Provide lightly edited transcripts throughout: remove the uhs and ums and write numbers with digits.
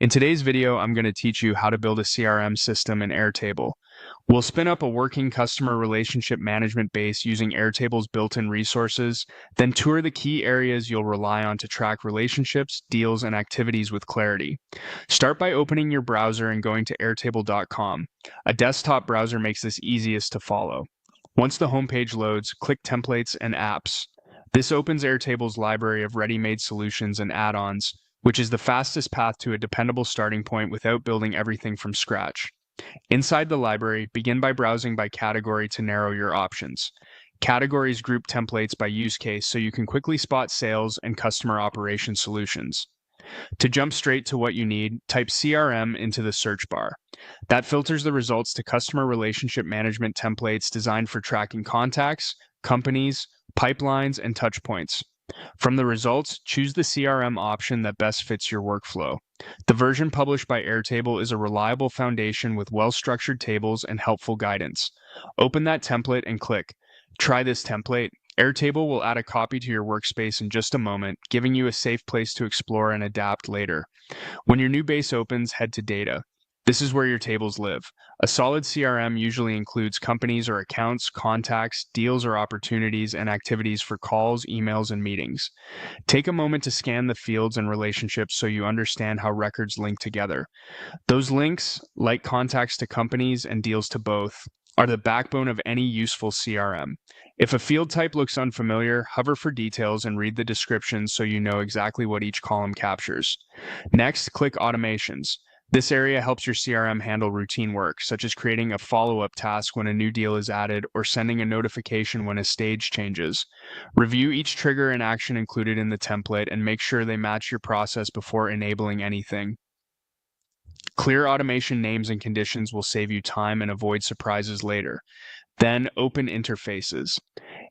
In today's video, I'm going to teach you how to build a CRM system in Airtable. We'll spin up a working customer relationship management base using Airtable's built-in resources, then tour the key areas you'll rely on to track relationships, deals, and activities with clarity. Start by opening your browser and going to airtable.com. A desktop browser makes this easiest to follow. Once the homepage loads, click Templates and Apps. This opens Airtable's library of ready-made solutions and add-ons, which is the fastest path to a dependable starting point without building everything from scratch. Inside the library, begin by browsing by category to narrow your options. Categories group templates by use case so you can quickly spot sales and customer operation solutions. To jump straight to what you need, type CRM into the search bar. That filters the results to customer relationship management templates designed for tracking contacts, companies, pipelines, and touchpoints. From the results, choose the CRM option that best fits your workflow. The version published by Airtable is a reliable foundation with well-structured tables and helpful guidance. Open that template and click Try this template. Airtable will add a copy to your workspace in just a moment, giving you a safe place to explore and adapt later. When your new base opens, head to Data. This is where your tables live. A solid CRM usually includes companies or accounts, contacts, deals or opportunities, and activities for calls, emails, and meetings. Take a moment to scan the fields and relationships so you understand how records link together. Those links, like contacts to companies and deals to both, are the backbone of any useful CRM. If a field type looks unfamiliar, hover for details and read the description so you know exactly what each column captures. Next, click Automations. This area helps your CRM handle routine work, such as creating a follow-up task when a new deal is added or sending a notification when a stage changes. Review each trigger and action included in the template and make sure they match your process before enabling anything. Clear automation names and conditions will save you time and avoid surprises later. Then open interfaces.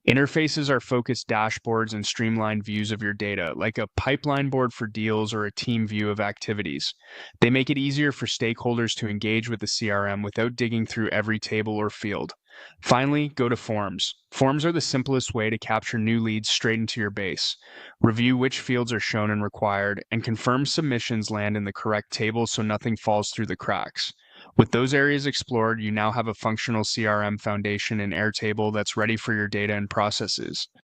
Interfaces are focused dashboards and streamlined views of your data, like a pipeline board for deals or a team view of activities. They make it easier for stakeholders to engage with the CRM without digging through every table or field. Finally, go to Forms. Forms are the simplest way to capture new leads straight into your base. Review which fields are shown and required, and confirm submissions land in the correct table so nothing falls through the cracks. With those areas explored, you now have a functional CRM foundation in Airtable that's ready for your data and processes.